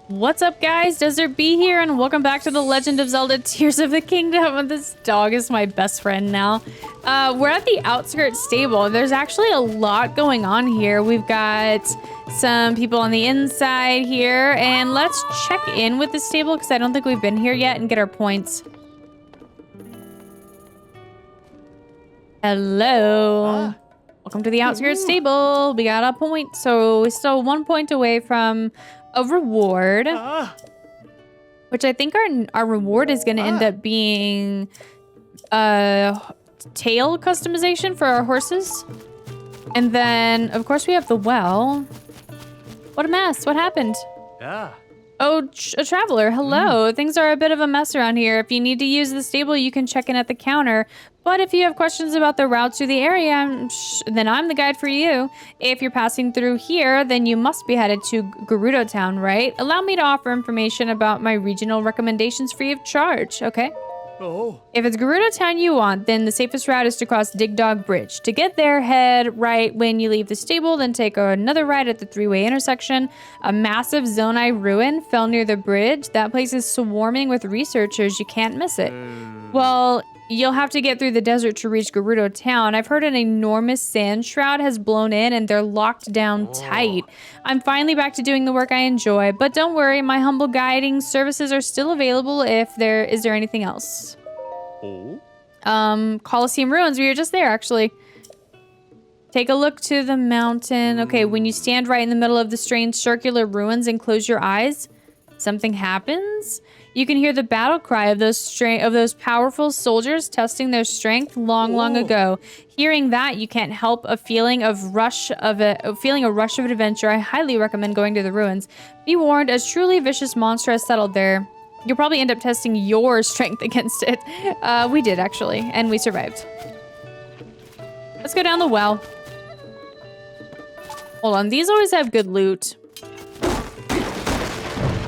What's up, guys? Desert Bee here, and welcome back to the Legend of Zelda Tears of the Kingdom. This dog is my best friend now. We're at the Outskirt stable. There's actually a lot going on here. We've got some people on the inside here, and let's check in with the stable because I don't think we've been here yet and get our points. Hello. Welcome to the Outskirt stable. We got a point, so we're still 1 point away from a reward, which I think our reward is going to end up being tail customization for our horses. And then, of course, we have the well. What a mess. What happened? Yeah. Oh, a traveler. Hello. Things are a bit of a mess around here. If you need to use the stable, you can check in at the counter. But if you have questions about the routes through the area, then I'm the guide for you. If you're passing through here, then you must be headed to Gerudo Town, right? Allow me to offer information about my regional recommendations free of charge, okay? Oh. If it's Gerudo Town you want, then the safest route is to cross Dig Dog Bridge. To get there, head right when you leave the stable, then take another right at the three-way intersection. A massive Zonai ruin fell near the bridge. That place is swarming with researchers. You can't miss it. Well, you'll have to get through the desert to reach Gerudo Town. I've heard an enormous sand shroud has blown in and they're locked down tight. I'm finally back to doing the work I enjoy, but don't worry, my humble guiding services are still available if is there anything else? Colosseum Ruins, we were just there actually. Take a look to the mountain. Okay, when you stand right in the middle of the strange circular ruins and close your eyes, something happens. You can hear the battle cry of those powerful soldiers testing their strength long ago. Hearing that, you can't help feeling a rush of adventure. I highly recommend going to the ruins. Be warned, a truly vicious monster has settled there. You'll probably end up testing your strength against it. We did actually, and we survived. Let's go down the well. Hold on, these always have good loot.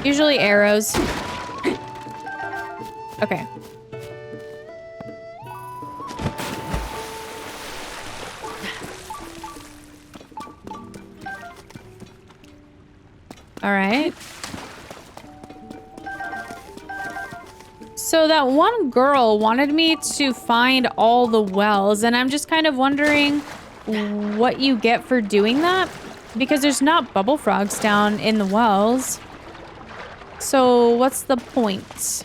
Usually arrows. Okay. All right. So that one girl wanted me to find all the wells, and I'm just kind of wondering what you get for doing that, because there's not bubble frogs down in the wells. So what's the point?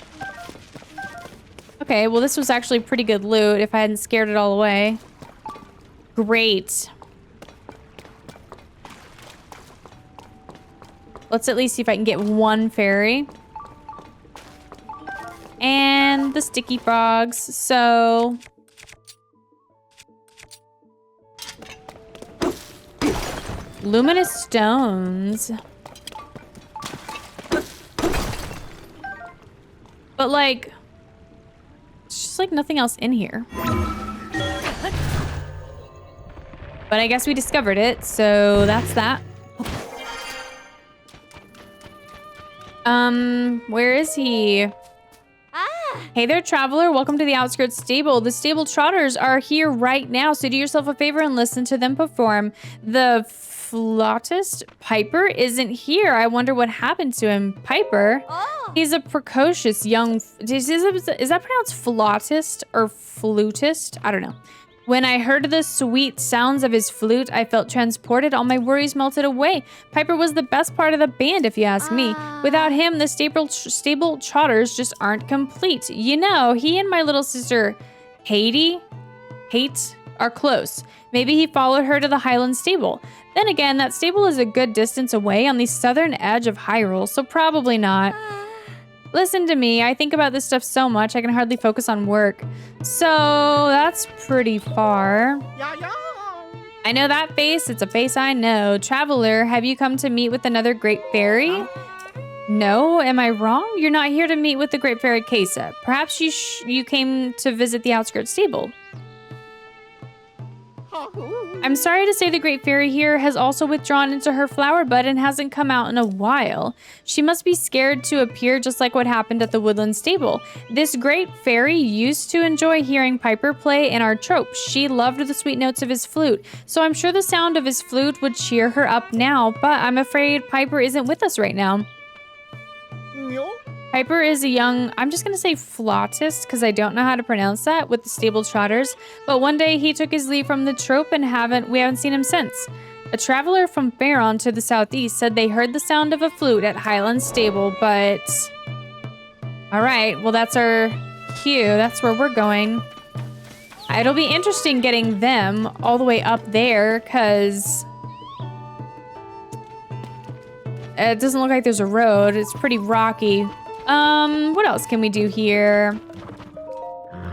Okay, well, this was actually pretty good loot if I hadn't scared it all away. Great. Let's at least see if I can get one fairy. And the sticky frogs, so... Luminous stones. But, like... It's just like nothing else in here. But I guess we discovered it, so that's that. Where is he? Hey there, traveler. Welcome to the Outskirts stable. The stable trotters are here right now, so do yourself a favor and listen to them perform. The flautist Piper isn't here. I wonder what happened to him. Piper? He's a precocious young... Is that pronounced flautist or flutist? I don't know. When I heard the sweet sounds of his flute, I felt transported. All my worries melted away. Piper was the best part of the band, if you ask me. Without him, the stable trotters just aren't complete. You know, he and my little sister, Hate, are close. Maybe he followed her to the Highland stable. Then again, that stable is a good distance away on the southern edge of Hyrule, so probably not. Listen to me, I think about this stuff so much I can hardly focus on work. So, that's pretty far. I know that face, it's a face I know. Traveler, have you come to meet with another great fairy? No, am I wrong? You're not here to meet with the great fairy Kesa. Perhaps you came to visit the Outskirt stable. I'm sorry to say the great fairy here has also withdrawn into her flower bud and hasn't come out in a while. She must be scared to appear, just like what happened at the woodland stable. This great fairy used to enjoy hearing Piper play in our trope. She loved the sweet notes of his flute, so I'm sure the sound of his flute would cheer her up now, but I'm afraid Piper isn't with us right now. Piper is a young, I'm just going to say flautist because I don't know how to pronounce that, with the stable trotters. But one day he took his leave from the trope and we haven't seen him since. A traveler from Baron to the southeast said they heard the sound of a flute at Highland Stable, but... All right, well, that's our cue. That's where we're going. It'll be interesting getting them all the way up there because... It doesn't look like there's a road. It's pretty rocky. What else can we do here?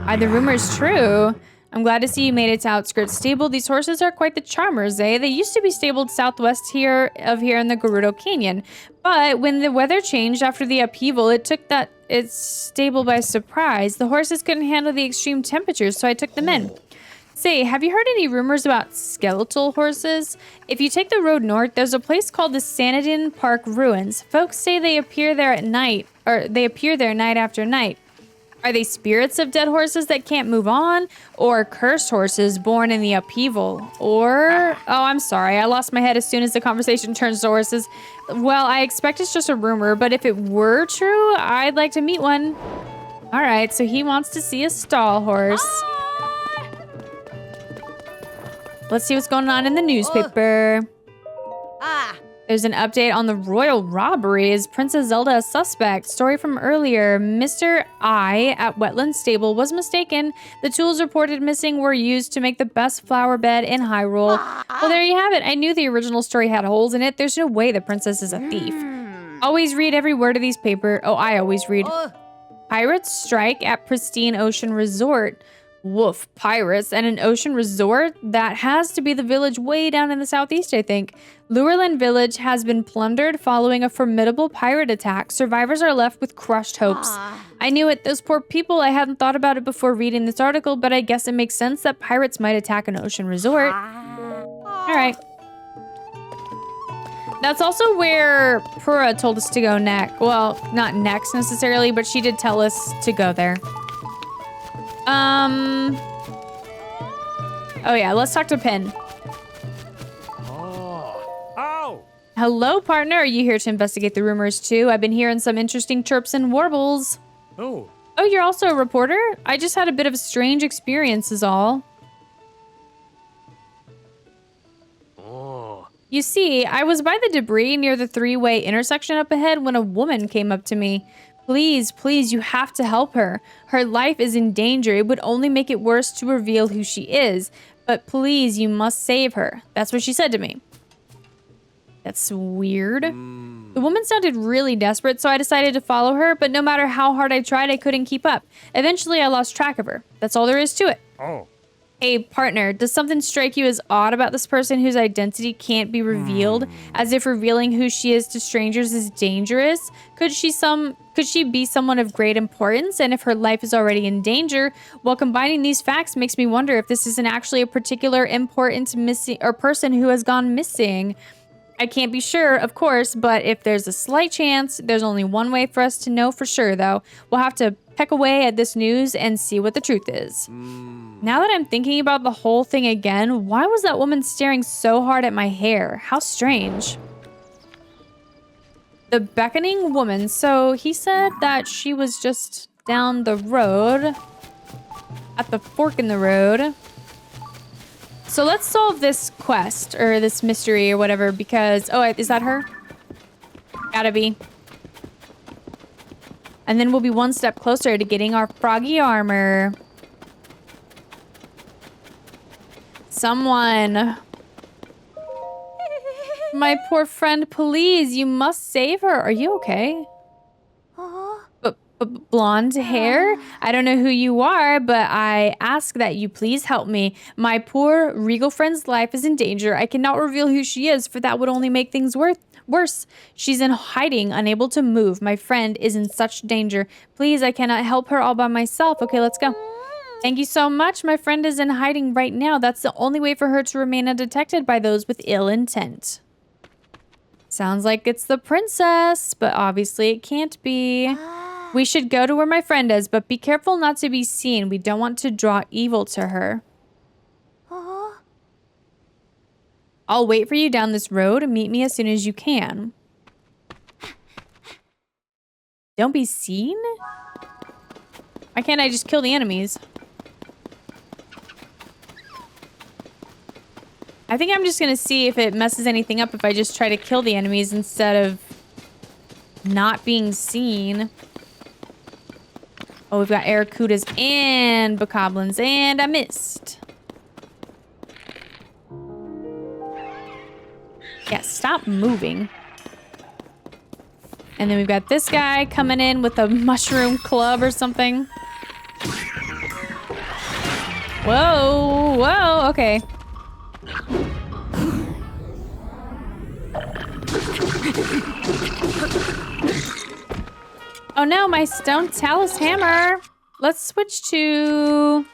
Are the rumors true? I'm glad to see you made it to Outskirt Stable. These horses are quite the charmers, eh? They used to be stabled southwest here in the Gerudo Canyon. But when the weather changed after the upheaval, it took its stable by surprise. The horses couldn't handle the extreme temperatures, so I took them in. Say, have you heard any rumors about skeletal horses? If you take the road north, there's a place called the Sanadin Park Ruins. Folks say they appear there at night, or they appear there night after night. Are they spirits of dead horses that can't move on? Or cursed horses born in the upheaval? Or... Oh, I'm sorry. I lost my head as soon as the conversation turns to horses. Well, I expect it's just a rumor, but if it were true, I'd like to meet one. All right, so he wants to see a stall horse. Let's see what's going on in the newspaper. There's an update on the royal robbery. Is Princess Zelda a suspect? Story from earlier. Mr. I at Wetland Stable was mistaken. The tools reported missing were used to make the best flower bed in Hyrule. Well, there you have it. I knew the original story had holes in it. There's no way the princess is a thief. Always read every word of these papers. Oh, I always read. Pirates strike at pristine ocean resort. Woof, pirates and an ocean resort? That has to be the village way down in the southeast, I think. Lurelin Village has been plundered following a formidable pirate attack. Survivors are left with crushed hopes. I knew it. Those poor people. I hadn't thought about it before reading this article, but I guess it makes sense that pirates might attack an ocean resort. All right. That's also where Pura told us to go next. Well, not next necessarily, but she did tell us to go there. Oh yeah, let's talk to Pin. Hello, partner. Are you here to investigate the rumors too? I've been hearing some interesting chirps and warbles. Oh, you're also a reporter? I just had a bit of a strange experience is all. You see, I was by the debris near the three-way intersection up ahead when a woman came up to me. Please, please, you have to help her. Her life is in danger. It would only make it worse to reveal who she is. But please, you must save her. That's what she said to me. That's weird. The woman sounded really desperate, so I decided to follow her, but no matter how hard I tried, I couldn't keep up. Eventually, I lost track of her. That's all there is to it. Hey, partner, does something strike you as odd about this person whose identity can't be revealed, as if revealing who she is to strangers is dangerous? Could she be someone of great importance? And if her life is already in danger, well, combining these facts makes me wonder if this isn't actually a particular important missing or person who has gone missing. I can't be sure, of course, but if there's a slight chance, there's only one way for us to know for sure, though. We'll have to peck away at this news and see what the truth is. Now that I'm thinking about the whole thing again, why was that woman staring so hard at my hair? How strange. The beckoning woman. So he said that she was just down the road at the fork in the road. So let's solve this quest or this mystery or whatever because... Oh, is that her? Gotta be. And then we'll be one step closer to getting our froggy armor. Someone. My poor friend, please, you must save her. Are you okay? Blonde hair? I don't know who you are, but I ask that you please help me. My poor regal friend's life is in danger. I cannot reveal who she is, for that would only make things worse. She's in hiding, unable to move. My friend is in such danger. Please, I cannot help her all by myself. Okay, let's go. Thank you so much. My friend is in hiding right now. That's the only way for her to remain undetected by those with ill intent. Sounds like it's the princess, but obviously it can't be. We should go to where my friend is, but be careful not to be seen. We don't want to draw evil to her. I'll wait for you down this road and meet me as soon as you can. Don't be seen? Why can't I just kill the enemies? I think I'm just gonna see if it messes anything up if I just try to kill the enemies instead of not being seen. Oh, we've got Aracudas and Bokoblins, and I missed. Yeah, stop moving. And then we've got this guy coming in with a mushroom club or something. Whoa, whoa, okay. Oh no, my stone talus hammer. Let's switch to...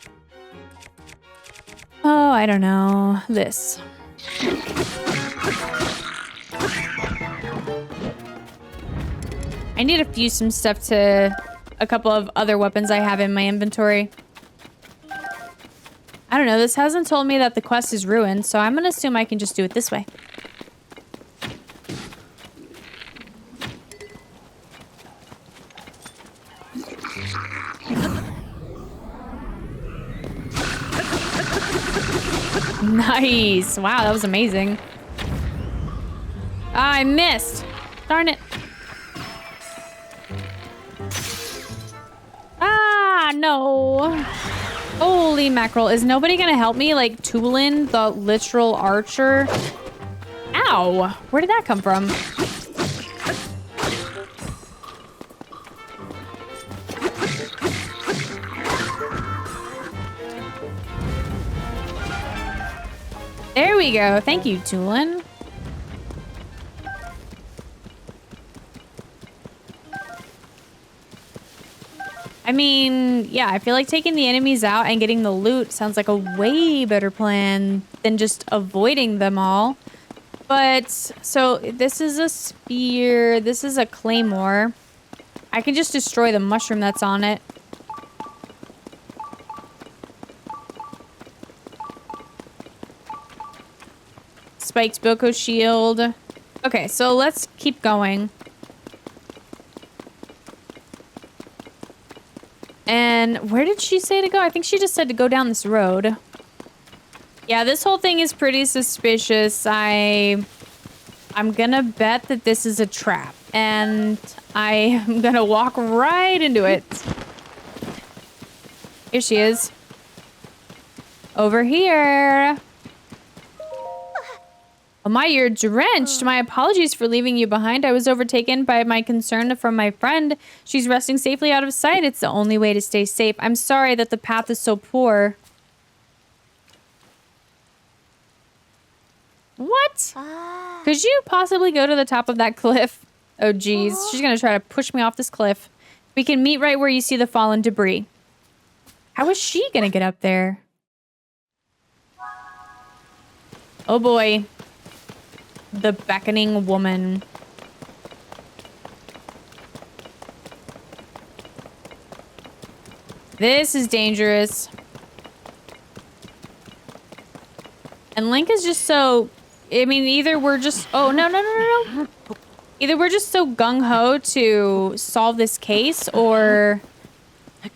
Oh, I don't know. This. I need to fuse some stuff to a couple of other weapons I have in my inventory. I don't know, this hasn't told me that the quest is ruined, so I'm gonna assume I can just do it this way. Nice! Wow, that was amazing. Ah, I missed! Darn it. Ah, no. Holy mackerel. Is nobody gonna help me? Like, Tulin, the literal archer? Ow! Where did that come from? There we go. Thank you, Tulin. I mean, yeah, I feel like taking the enemies out and getting the loot sounds like a way better plan than just avoiding them all. But, so this is a spear. This is a claymore. I can just destroy the mushroom that's on it. Spiked Boko shield. Okay, so let's keep going. And where did she say to go? I think she just said to go down this road. Yeah, this whole thing is pretty suspicious. I'm gonna bet that this is a trap. And I am gonna walk right into it. Here she is. Over here. Oh my, you're drenched. My apologies for leaving you behind. I was overtaken by my concern from my friend. She's resting safely out of sight. It's the only way to stay safe. I'm sorry that the path is so poor. What? Could you possibly go to the top of that cliff? Oh geez, she's gonna try to push me off this cliff. We can meet right where you see the fallen debris. How is she gonna get up there? Oh boy. The beckoning woman. This is dangerous. And Link is just so... I mean, either we're just... Oh, no. Either we're just so gung-ho to solve this case, or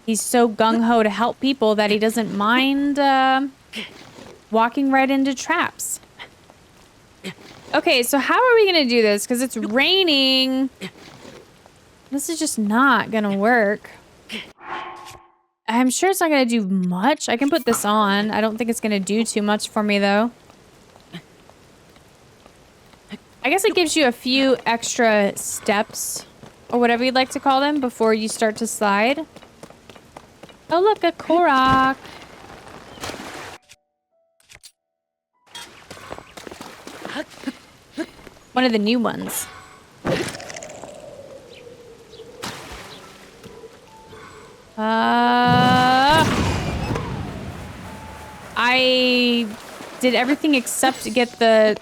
he's so gung-ho to help people that he doesn't mind walking right into traps. Okay, so how are we gonna do this? Because it's raining. This is just not gonna work. I'm sure it's not gonna do much. I can put this on. I don't think it's gonna do too much for me, though. I guess it gives you a few extra steps, or whatever you'd like to call them, before you start to slide. Oh, look, a Korok. One of the new ones. I did everything except to get the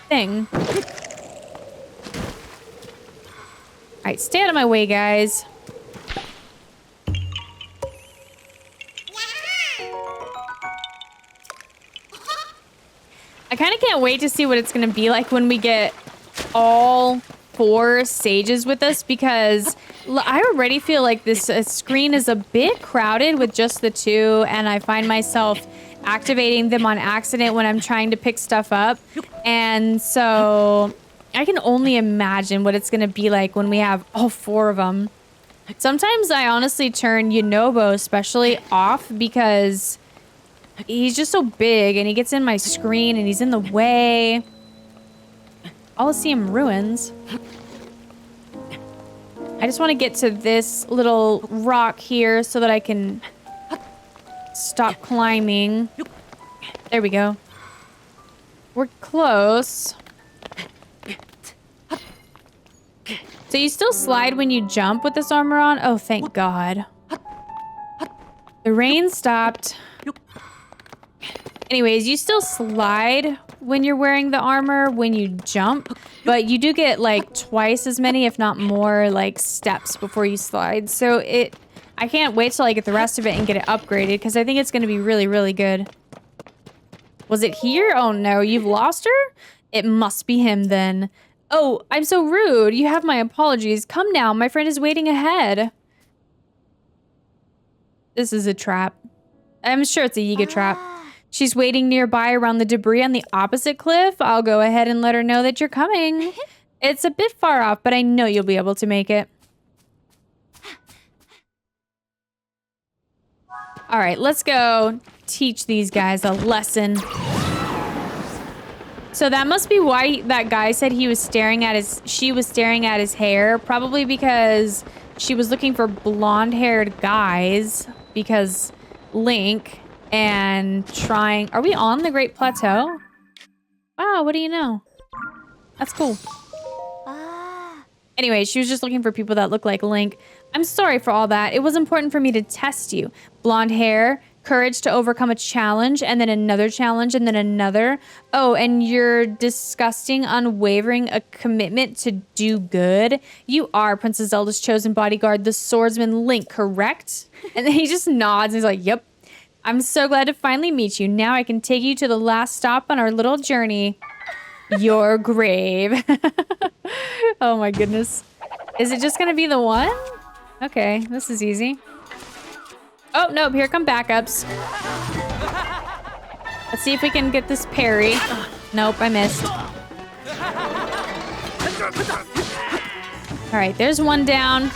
thing. Alright, stay out of my way, guys. I kind of can't wait to see what it's going to be like when we get all 4 sages with us because I already feel like this screen is a bit crowded with just the 2, and I find myself activating them on accident when I'm trying to pick stuff up. And so I can only imagine what it's going to be like when we have all 4 of them. Sometimes I honestly turn Yunobo especially off because he's just so big and he gets in my screen and he's in the way. All I see him ruins. I just want to get to this little rock here so that I can stop climbing. There we go. We're close. So you still slide when you jump with this armor on? Oh, thank God. The rain stopped. Anyways, you still slide when you're wearing the armor when you jump, but you do get like twice as many, if not more, like steps before you slide. So I can't wait till I get the rest of it and get it upgraded because I think it's going to be really, really good. Was it here? Oh no, you've lost her? It must be him then. Oh, I'm so rude. You have my apologies. Come now, my friend is waiting ahead. This is a trap. I'm sure it's a Yiga trap. She's waiting nearby around the debris on the opposite cliff. I'll go ahead and let her know that you're coming. It's a bit far off, but I know you'll be able to make it. All right, let's go teach these guys a lesson. So that must be why that guy said she was staring at his hair. Probably because she was looking for blonde-haired guys. Because Link and trying... Are we on the Great Plateau? Wow, what do you know? That's cool. Anyway, she was just looking for people that look like Link. I'm sorry for all that. It was important for me to test you. Blonde hair, courage to overcome a challenge, and then another challenge, and then another. Oh, and your disgusting, unwavering a commitment to do good. You are Princess Zelda's chosen bodyguard, the swordsman Link, correct? And then he just nods and he's like, yep. I'm so glad to finally meet you. Now I can take you to the last stop on our little journey. Your grave. Oh my goodness. Is it just gonna be the one? Okay, this is easy. Oh, nope, here come backups. Let's see if we can get this parry. Nope, I missed. All right, there's one down.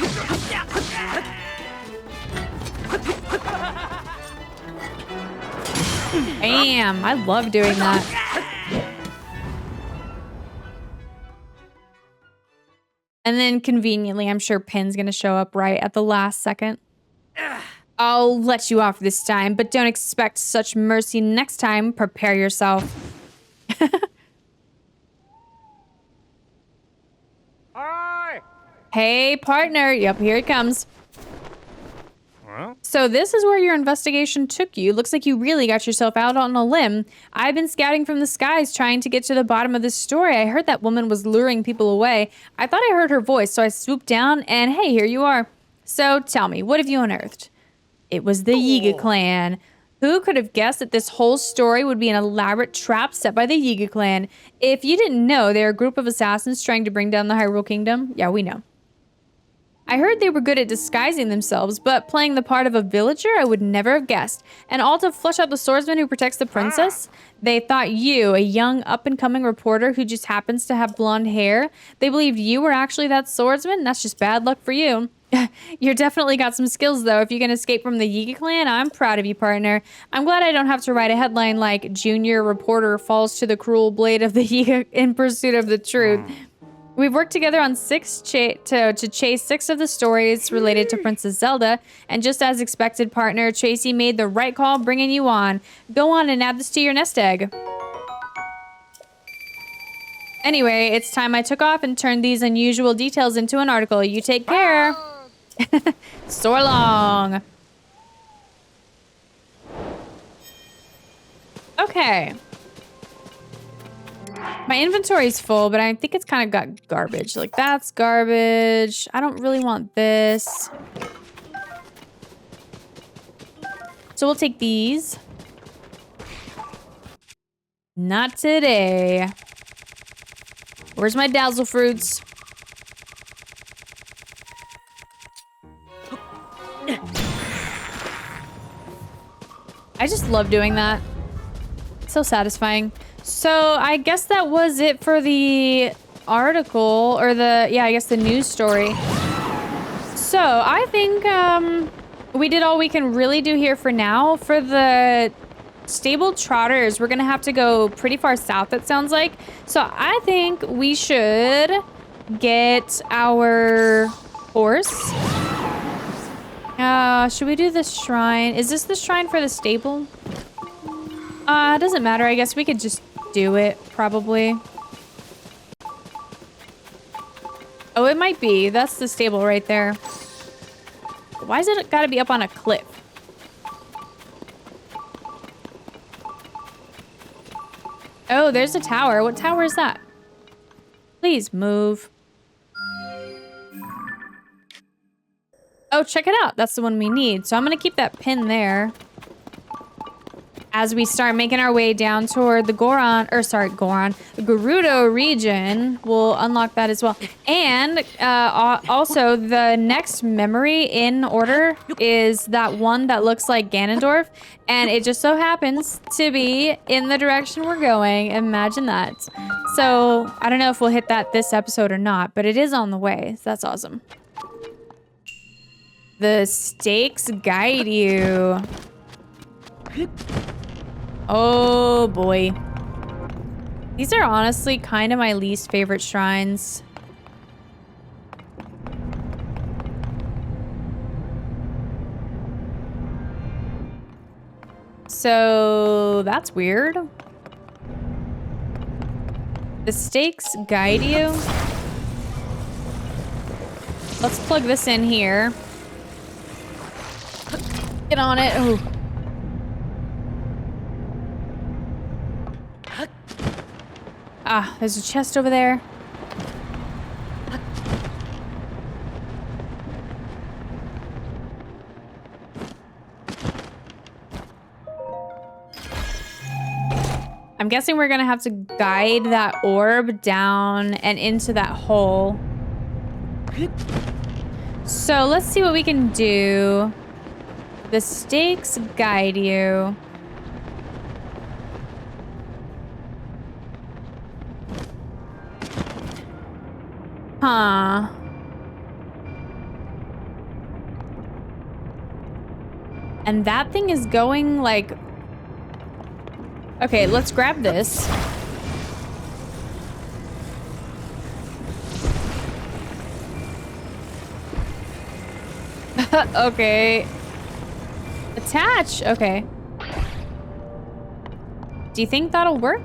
Bam, I love doing that. And then conveniently, I'm sure Pin's gonna show up right at the last second. I'll let you off this time, but don't expect such mercy next time. Prepare yourself. Hi. Hey, partner. Yep, here he comes. Well? So this is where your investigation took you. Looks like you really got yourself out on a limb. I've been scouting from the skies trying to get to the bottom of this story. I heard that woman was luring people away. I thought I heard her voice, so I swooped down and hey, here you are. So tell me, what have you unearthed? It was the Yiga clan. Who could have guessed that this whole story would be an elaborate trap set by the Yiga clan? If you didn't know, they're a group of assassins trying to bring down the Hyrule Kingdom. Yeah, we know. I heard they were good at disguising themselves, but playing the part of a villager, I would never have guessed. And all to flush out the swordsman who protects the princess? They thought you, a young up-and-coming reporter who just happens to have blonde hair, they believed you were actually that swordsman? That's just bad luck for you. You're definitely got some skills, though. If you can escape from the Yiga clan, I'm proud of you, partner. I'm glad I don't have to write a headline like, Junior Reporter Falls to the Cruel Blade of the Yiga in Pursuit of the Truth. We've worked together on to chase 6 of the stories related to Princess Zelda, and just as expected, partner, Tracy made the right call bringing you on. Go on and add this to your nest egg. Anyway, it's time I took off and turned these unusual details into an article. You take care. So long. Okay. My inventory's full, but I think it's kind of got garbage. Like, that's garbage. I don't really want this. So we'll take these. Not today. Where's my dazzle fruits? I just love doing that. So satisfying. So I guess that was it for the article, or I guess the news story. So I think we did all we can really do here for now. For the stable trotters, we're gonna have to go pretty far south, it sounds like. So I think we should get our horse. Should we do the shrine? Is this the shrine for the stable? It doesn't matter. I guess we could just do it, probably. Oh, it might be. That's the stable right there. Why is it gotta be up on a cliff? Oh, there's a tower. What tower is that? Please move. Oh, check it out. That's the one we need. So I'm gonna keep that pin there. As we start making our way down toward the the Gerudo region, we'll unlock that as well. And also, the next memory in order is that one that looks like Ganondorf, and it just so happens to be in the direction we're going. Imagine that. So, I don't know if we'll hit that this episode or not, but it is on the way. So that's awesome. The stakes guide you. Oh boy. These are honestly kind of my least favorite shrines. So that's weird. The stakes guide you. Let's plug this in here. Get on it. Ooh. Ah, there's a chest over there. I'm guessing we're gonna have to guide that orb down and into that hole. So let's see what we can do. The stakes guide you. Huh. And that thing is going like... Okay, let's grab this. Okay. Attach. Okay. Do you think that'll work?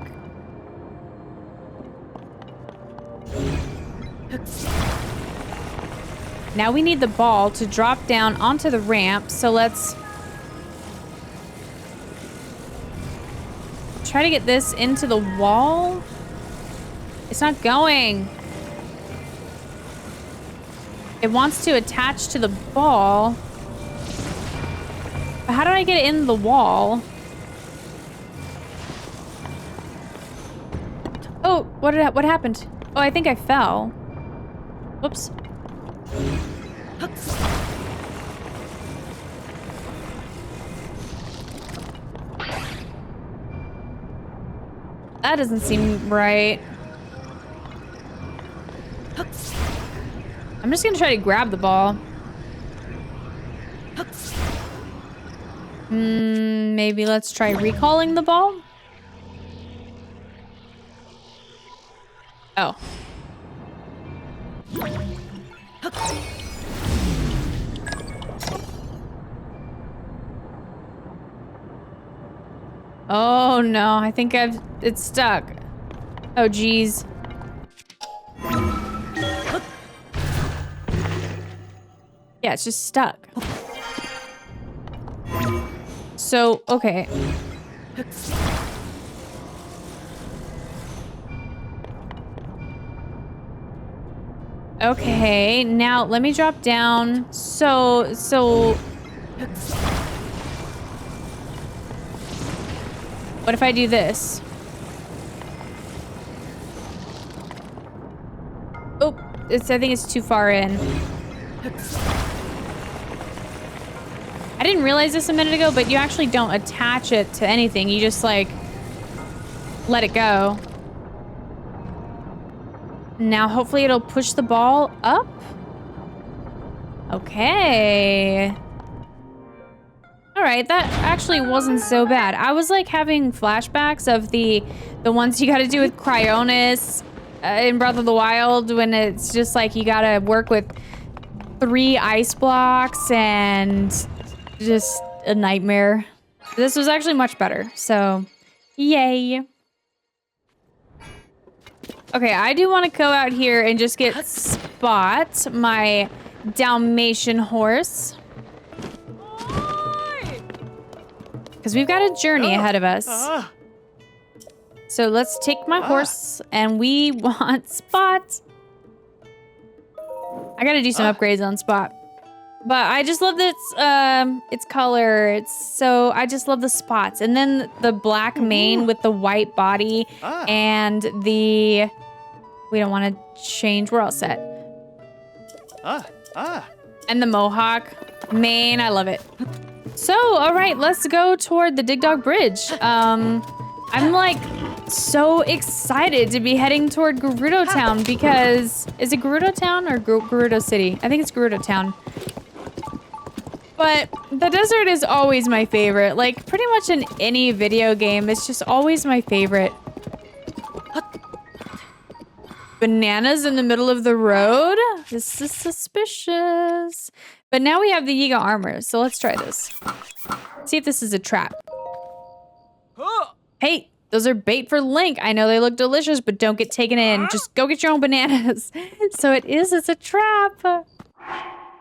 Now we need the ball to drop down onto the ramp, so let's try to get this into the wall. It's not going. It wants to attach to the ball. But how do I get it in the wall? Oh, what happened? Oh, I think I fell. Whoops. That doesn't seem right. I'm just gonna try to grab the ball. Maybe let's try recalling the ball. Oh. Oh no, I think it's stuck. Oh geez. Yeah, it's just stuck. So, okay. Okay, now let me drop down. So what if I do this? Oh, I think it's too far in. I didn't realize this a minute ago, but you actually don't attach it to anything. You just like let it go. Now hopefully it'll push the ball up. Okay. All right, that actually wasn't so bad. I was like having flashbacks of the ones you got to do with Cryonis in Breath of the Wild, when it's just like you got to work with 3 ice blocks and just a nightmare. This was actually much better, so yay. Okay, I do want to go out here and just get Spot, my Dalmatian horse. Because we've got a journey ahead of us. So let's take my horse and we want Spot. I gotta do some upgrades on Spot. But I just love its color. I just love the spots. And then the black mane with the white body and we don't want to change. We're all set. And the mohawk mane, I love it. So, all right, let's go toward the Dig Dog Bridge. I'm like so excited to be heading toward Gerudo Town because, is it Gerudo Town or Gerudo City? I think it's Gerudo Town. But the desert is always my favorite. Like pretty much in any video game, it's just always my favorite. Bananas in the middle of the road? This is suspicious. But now we have the Yiga armor, so let's try this. See if this is a trap. Hey, those are bait for Link. I know they look delicious, but don't get taken in. Just go get your own bananas. So it's a trap.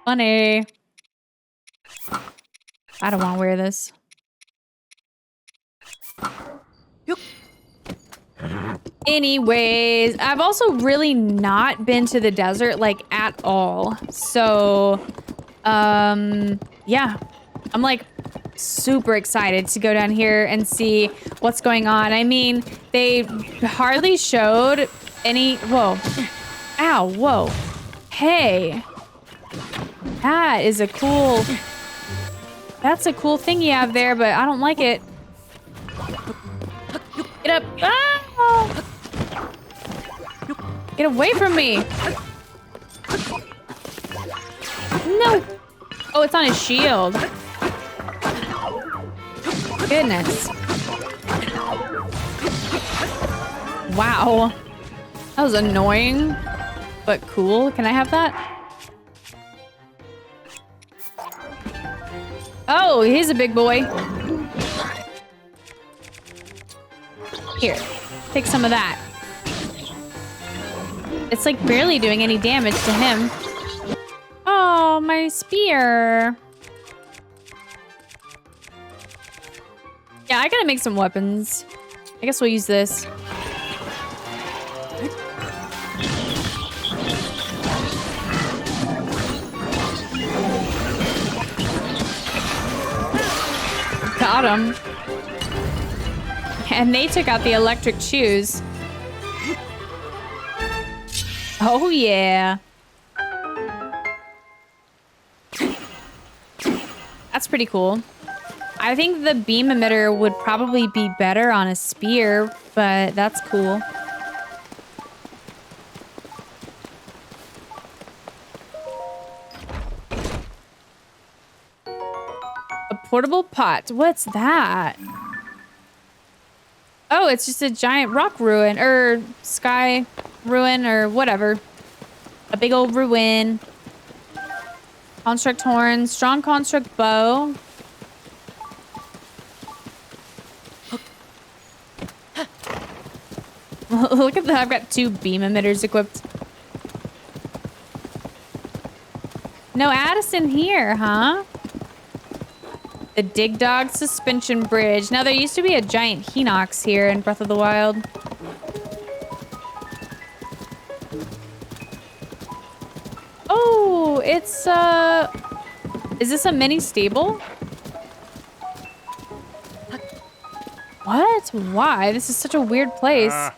Funny. I don't want to wear this. Anyways, I've also really not been to the desert, like, at all. So, yeah. I'm, like, super excited to go down here and see what's going on. I mean, they hardly showed any... Whoa. Ow, whoa. Hey. That is a cool... That's a cool thing you have there, but I don't like it. Get up. Ah! Get away from me. No. Oh, it's on his shield. Goodness. Wow. That was annoying, but cool. Can I have that? Oh, he's a big boy. Here, take some of that. It's like barely doing any damage to him. Oh, my spear. Yeah, I gotta make some weapons. I guess we'll use this. Got him. And they took out the electric shoes. Oh, yeah. That's pretty cool. I think the beam emitter would probably be better on a spear, but that's cool. A portable pot. What's that? Oh, it's just a giant rock ruin, or sky ruin, or whatever. A big old ruin. Construct horn, strong construct bow. Look at that, I've got 2 beam emitters equipped. No Addison here, huh? The Dig Dog Suspension Bridge. Now, there used to be a giant Hinox here in Breath of the Wild. Oh, it's, is this a mini stable? What? Why? This is such a weird place.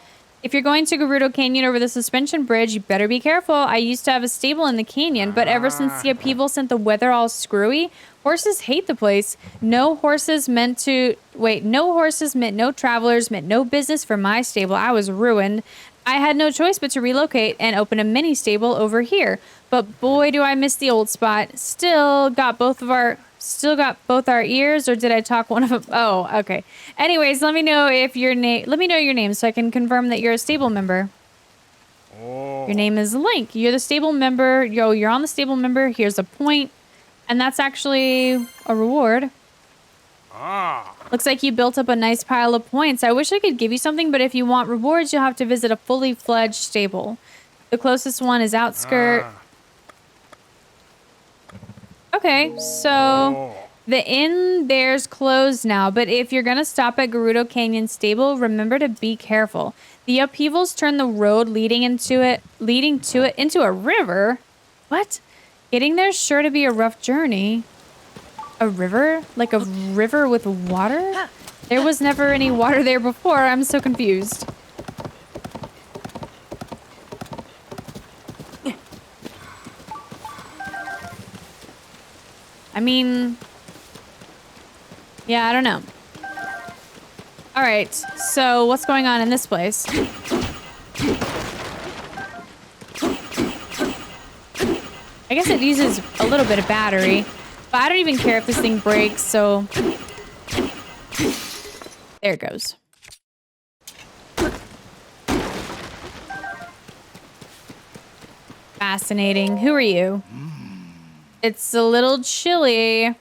If you're going to Gerudo Canyon over the suspension bridge, you better be careful. I used to have a stable in the canyon, but ever since the upheaval sent the weather all screwy, horses hate the place. No horses meant no travelers, meant no business for my stable. I was ruined. I had no choice but to relocate and open a mini stable over here. But boy, do I miss the old spot. Still got both our ears, or did I talk one of them? Oh, okay. Anyways, let me know your name so I can confirm that you're a stable member. Oh. Your name is Link. You're the stable member. You're on the stable member. Here's a point. And that's actually a reward. Looks like you built up a nice pile of points. I wish I could give you something, but if you want rewards, you'll have to visit a fully fledged stable. The closest one is Outskirt. Okay, so the inn there's closed now, but if you're gonna stop at Gerudo Canyon Stable, remember to be careful. The upheavals turn the road leading to it into a river. What? Getting there's sure to be a rough journey. A river? Like a river with water? There was never any water there before. I'm so confused. I mean, yeah, I don't know. All right, so what's going on in this place? I guess it uses a little bit of battery, but I don't even care if this thing breaks, so there it goes. Fascinating. Who are you? It's a little chilly.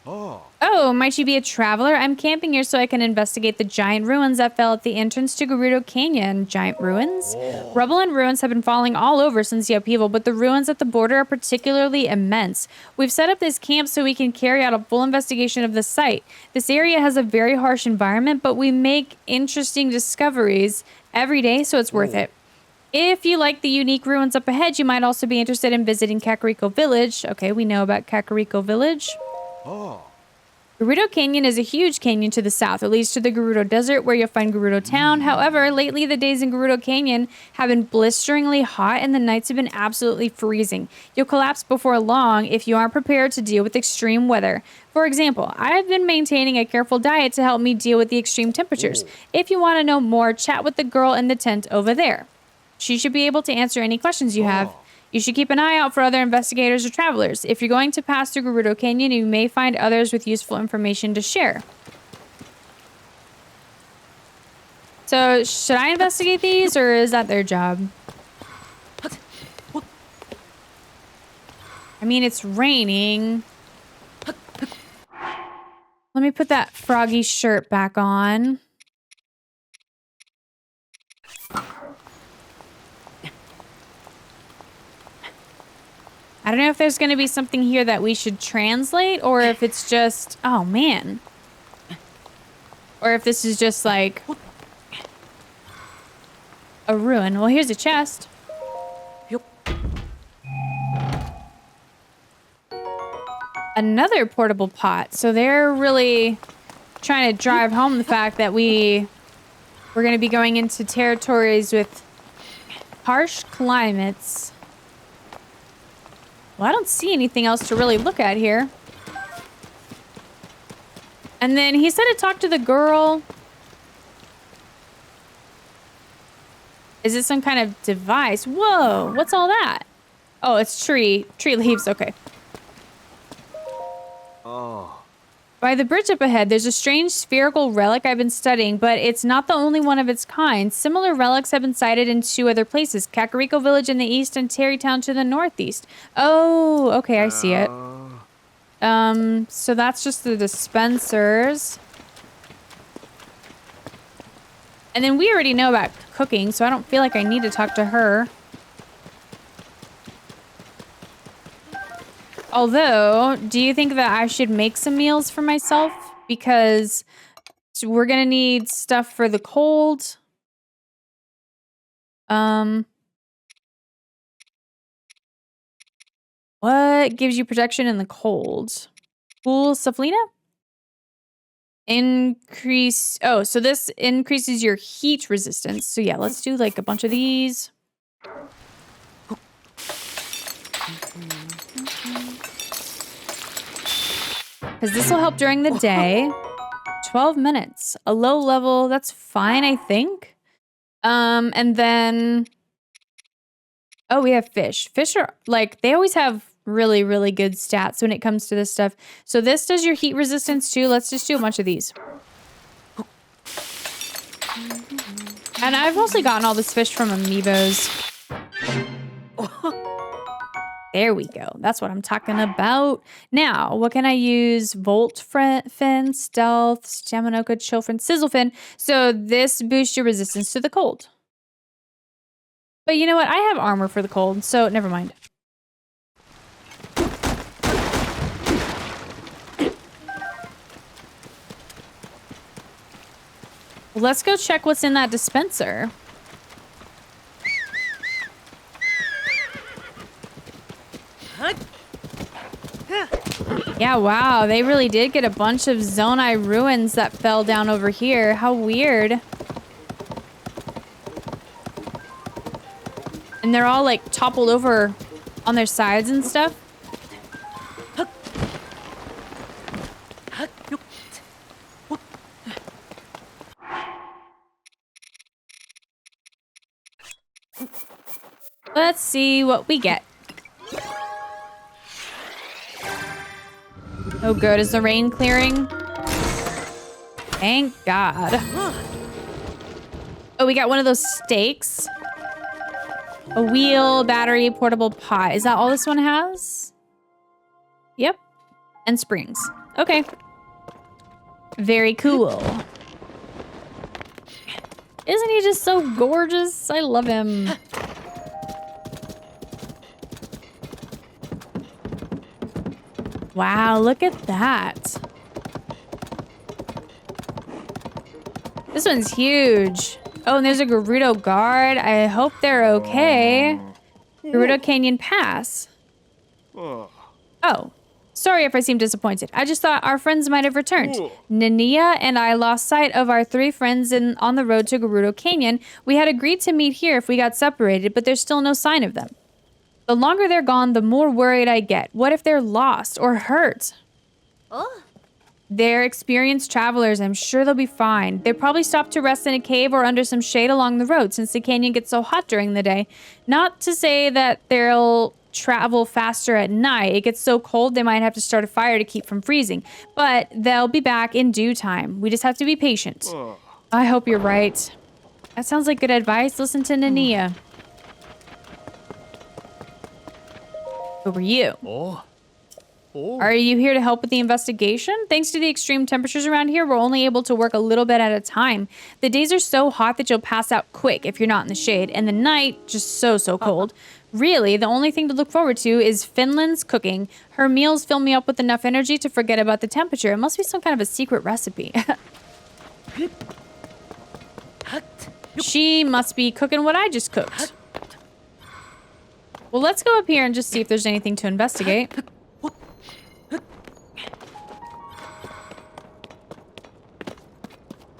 Oh, might you be a traveler? I'm camping here so I can investigate the giant ruins that fell at the entrance to Gerudo Canyon. Giant ruins? Rubble and ruins have been falling all over since the upheaval, but the ruins at the border are particularly immense. We've set up this camp so we can carry out a full investigation of the site. This area has a very harsh environment, but we make interesting discoveries every day, so it's worth it. If you like the unique ruins up ahead, you might also be interested in visiting Kakariko Village. Okay, we know about Kakariko Village. Gerudo Canyon is a huge canyon to the south. It leads to the Gerudo Desert, where you'll find Gerudo Town. However, lately the days in Gerudo Canyon have been blisteringly hot and the nights have been absolutely freezing. You'll collapse before long if you aren't prepared to deal with extreme weather. For example, I've been maintaining a careful diet to help me deal with the extreme temperatures. If you want to know more, chat with the girl in the tent over there. She should be able to answer any questions you have. You should keep an eye out for other investigators or travelers. If you're going to pass through Gerudo Canyon, you may find others with useful information to share. So, should I investigate these, or is that their job? I mean, it's raining. Let me put that froggy shirt back on. I don't know if there's going to be something here that we should translate, or if it's just... Oh, man. Or if this is just, like... a ruin. Well, here's a chest. Another portable pot. So they're really trying to drive home the fact that we're going to be going into territories with harsh climates. Well, I don't see anything else to really look at here. And then he said to talk to the girl. Is this some kind of device? Whoa, what's all that? Oh, it's tree leaves, okay. By the bridge up ahead, there's a strange spherical relic I've been studying, but it's not the only one of its kind. Similar relics have been sighted in 2 other places, Kakariko Village in the east and Terrytown to the northeast. Oh, okay, I see it. So that's just the dispensers. And then we already know about cooking, so I don't feel like I need to talk to her. Although, do you think that I should make some meals for myself? Because we're gonna need stuff for the cold. What gives you protection in the cold? Cool Saflina? Increase. Oh, so this increases your heat resistance. So yeah, let's do like a bunch of these. Because this will help during the day. 12 minutes. A low level, that's fine, I think. And then... Oh, we have fish. Fish are, like, they always have really, really good stats when it comes to this stuff. So this does your heat resistance too. Let's just do a bunch of these. And I've mostly gotten all this fish from amiibos. There we go. That's what I'm talking about. Now, what can I use? Volt Fin, Stealth, Staminoka, Chill Fin, Sizzle Fin. So this boosts your resistance to the cold. But you know what? I have armor for the cold, so never mind. Let's go check what's in that dispenser. Yeah, wow. They really did get a bunch of Zonai ruins that fell down over here. How weird. And they're all like toppled over on their sides and stuff. Let's see what we get. Oh good, is the rain clearing? Thank God. Oh, we got one of those stakes. A wheel, battery, portable pot. Is that all this one has? Yep. And springs. Okay. Very cool. Isn't he just so gorgeous? I love him. Wow, look at that. This one's huge. Oh, and there's a Gerudo guard. I hope they're okay. Gerudo Canyon Pass. Oh, sorry if I seem disappointed. I just thought our friends might have returned. Nania and I lost sight of our 3 friends on the road to Gerudo Canyon. We had agreed to meet here if we got separated, but there's still no sign of them. The longer they're gone, the more worried I get. What if they're lost or hurt? Oh. They're experienced travelers. I'm sure they'll be fine. They probably stopped to rest in a cave or under some shade along the road since the canyon gets so hot during the day. Not to say that they'll travel faster at night. It gets so cold they might have to start a fire to keep from freezing. But they'll be back in due time. We just have to be patient. I hope you're right. That sounds like good advice. Listen to Nania. Who are you? Are you here to help with the investigation? Thanks to the extreme temperatures around here, we're only able to work a little bit at a time. The days are so hot that you'll pass out quick if you're not in the shade, and the night just so cold. Really, the only thing to look forward to is Finland's cooking. Her meals fill me up with enough energy to forget about the temperature. It must be some kind of a secret recipe. She must be cooking what I just cooked. Well, let's go up here and just see if there's anything to investigate.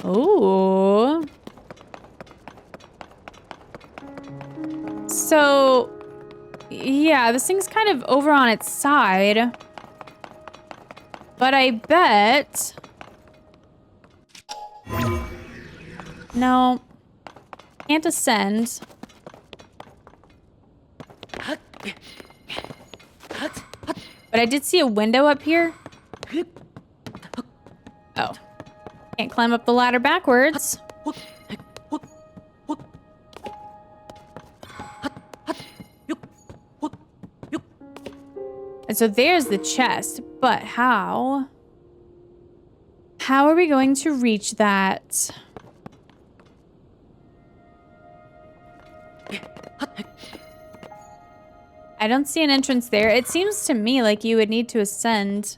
Ooh. So, yeah, this thing's kind of over on its side. But I bet... No. Can't ascend. But I did see a window up here. Oh. Can't climb up the ladder backwards. And so there's the chest, but how? How are we going to reach that? I don't see an entrance there. It seems to me like you would need to ascend.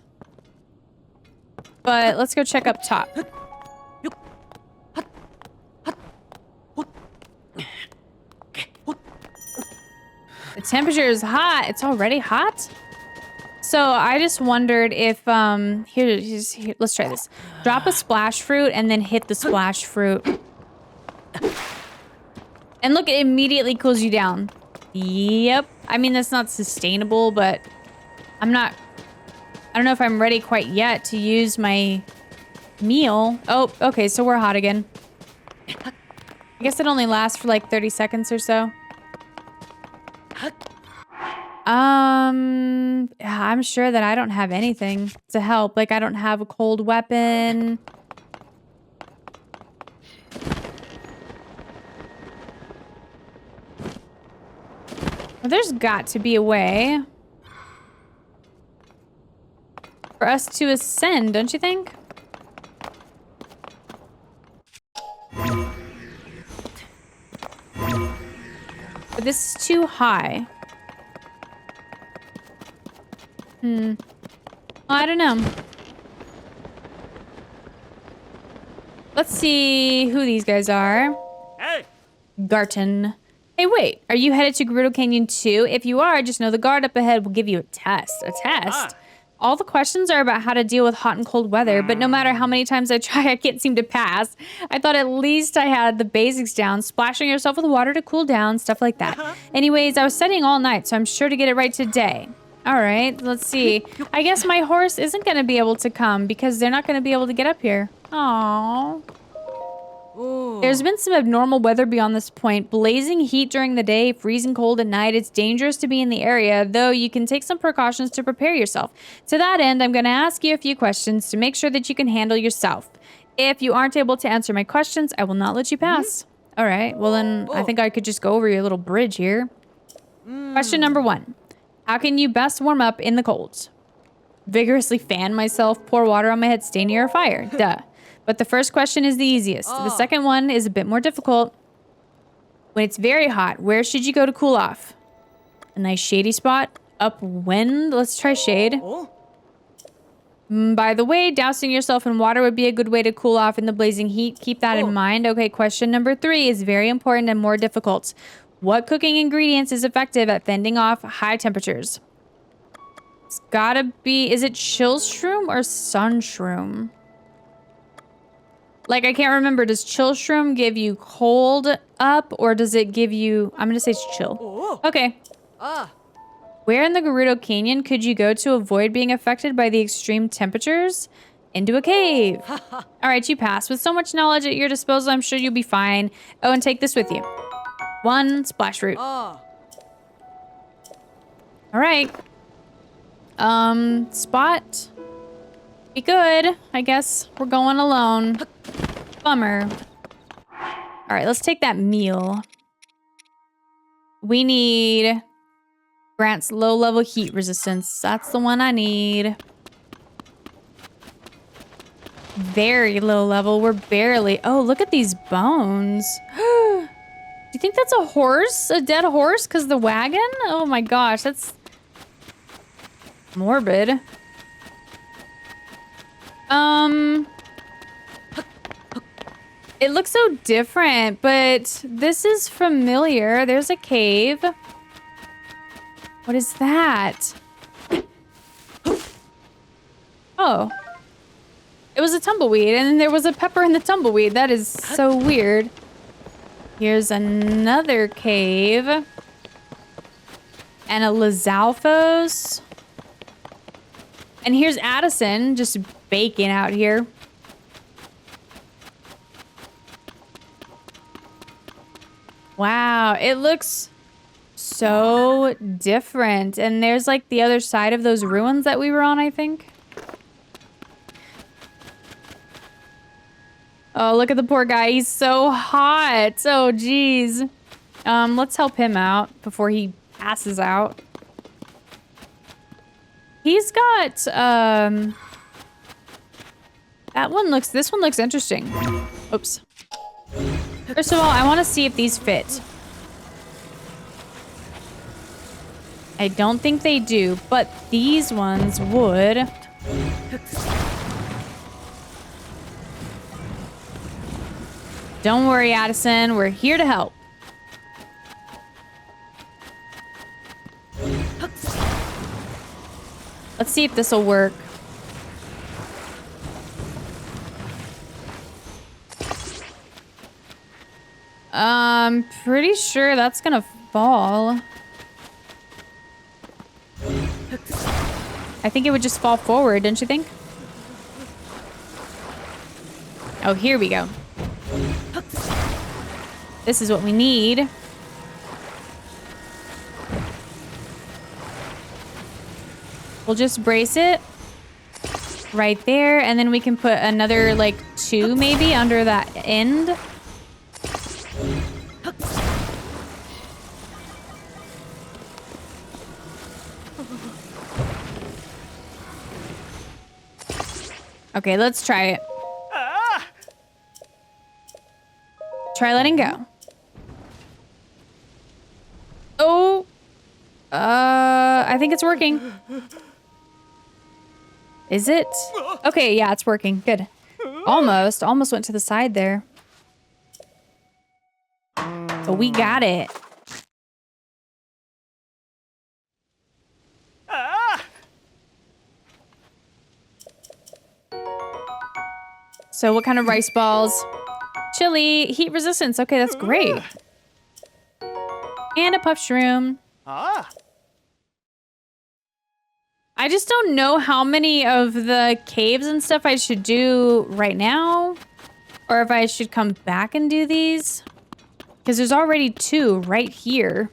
But let's go check up top. The temperature is hot. It's already hot? So I just wondered if, here, let's try this. Drop a splash fruit and then hit the splash fruit. And look, it immediately cools you down. Yep. I mean, that's not sustainable, but I don't know if I'm ready quite yet to use my meal. Oh, okay, so we're hot again. I guess it only lasts for like 30 seconds or so. I'm sure that I don't have anything to help. Like, I don't have a cold weapon. Well, there's got to be a way for us to ascend, don't you think? But this is too high. I don't know. Let's see who these guys are. Hey! Garton. Hey, wait. Are you headed to Gerudo Canyon too? If you are, just know the guard up ahead will give you a test. A test? All the questions are about how to deal with hot and cold weather, but no matter how many times I try, I can't seem to pass. I thought at least I had the basics down. Splashing yourself with water to cool down, stuff like that. Anyways, I was studying all night, so I'm sure to get it right today. All right, let's see. I guess my horse isn't going to be able to come because they're not going to be able to get up here. Aww. There's been some abnormal weather beyond this point. Blazing heat during the day, freezing cold at night. It's dangerous to be in the area, though you can take some precautions to prepare yourself. To that end, I'm going to ask you a few questions to make sure that you can handle yourself. If you aren't able to answer my questions, I will not let you pass. All right, well then I think I could just go over your little bridge here. Question number 1. How can you best warm up in the cold? Vigorously fan myself, pour water on my head, stay near a fire. Duh. But the first question is the easiest. The second one is a bit more difficult. When it's very hot, where should you go to cool off? A nice shady spot? Upwind? Let's try shade. By the way, dousing yourself in water would be a good way to cool off in the blazing heat. Keep that in mind. Okay, question number 3 is very important and more difficult. What cooking ingredients is effective at fending off high temperatures? It's gotta be... Is it chill shroom or sun shroom? Like, I can't remember. Does chill shroom give you cold up or does it give you... I'm gonna say it's chill. Okay. Where in the Gerudo Canyon could you go to avoid being affected by the extreme temperatures? Into a cave. All right, you pass. With so much knowledge at your disposal, I'm sure you'll be fine. Oh, and take this with you. 1 splash root. All right. Spot. Be good. I guess we're going alone. Bummer. All right, let's take that meal. We need... Grants low-level heat resistance. That's the one I need. Very low level. We're barely... Oh, look at these bones. Do you think that's a horse? A dead horse? Because the wagon? Oh my gosh, that's... morbid. It looks so different, but this is familiar. There's a cave. What is that? Oh. It was a tumbleweed, and there was a pepper in the tumbleweed. That is so weird. Here's another cave. And a Lizalfos. And here's Addison, just baking out here. Wow, it looks so different. And there's like the other side of those ruins that we were on, I think. Oh, look at the poor guy. He's so hot. Oh, geez. Let's help him out before he passes out. He's got, this one looks interesting. Oops. First of all, I want to see if these fit. I don't think they do, but these ones would. Don't worry, Addison. We're here to help. Let's see if this will work. Pretty sure that's gonna fall. I think it would just fall forward, don't you think? Oh, here we go. This is what we need. We'll just brace it right there, and then we can put another, like, 2 maybe under that end. Okay, let's try it. Try letting go. Oh. I think it's working. Is it? Okay, yeah, it's working. Good. Almost went to the side there. But we got it. So what kind of rice balls? Chili, heat resistance. Okay, that's great. And a puff shroom. I just don't know how many of the caves and stuff I should do right now. Or if I should come back and do these. Because there's already 2 right here.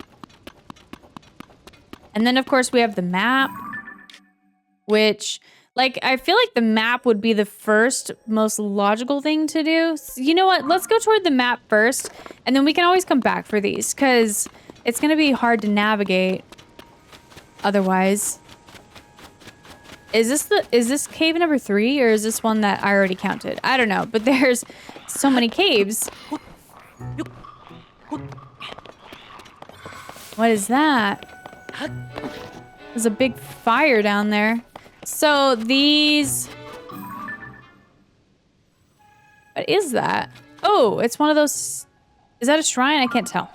And then, of course, we have the map. Which, like, I feel like the map would be the first most logical thing to do. So, you know what? Let's go toward the map first. And then we can always come back for these. Because it's going to be hard to navigate otherwise. Is this cave number 3 or is this one that I already counted? I don't know, but there's so many caves. What is that? There's a big fire down there. So these... What is that? Oh, it's one of those... Is that a shrine? I can't tell.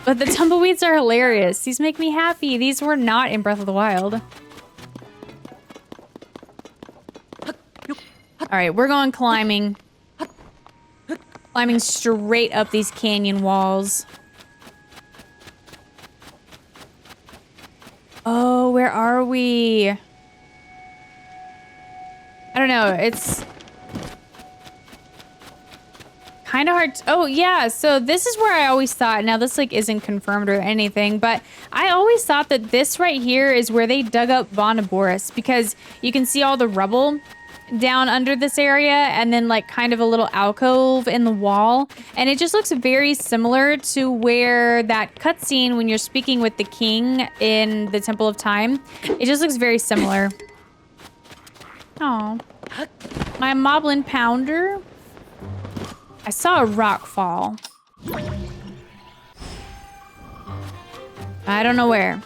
But the tumbleweeds are hilarious. These make me happy. These were not in Breath of the Wild. All right, we're going climbing. Climbing straight up these canyon walls. Oh, where are we? I don't know. It's kind of hard. Oh, yeah. So this is where I always thought. Now, this like isn't confirmed or anything, but I always thought that this right here is where they dug up Bonoboris because you can see all the rubble down under this area and then like kind of a little alcove in the wall. And it just looks very similar to where that cutscene when you're speaking with the king in the Temple of Time. It just looks very similar. Oh, my Moblin Pounder. I saw a rock fall. I don't know where.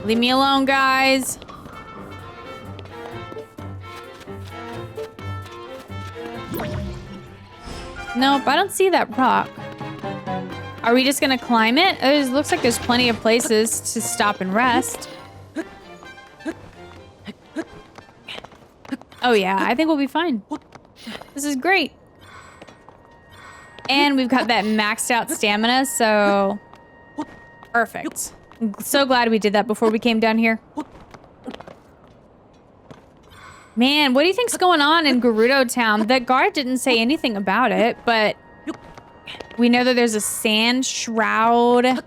Leave me alone, guys. Nope, I don't see that rock. Are we just gonna climb it? It looks like there's plenty of places to stop and rest. Oh yeah, I think we'll be fine. This is great. And we've got that maxed out stamina, so perfect. I'm so glad we did that before we came down here. Man, what do you think's going on in Gerudo Town? That guard didn't say anything about it, but we know that there's a sand shroud.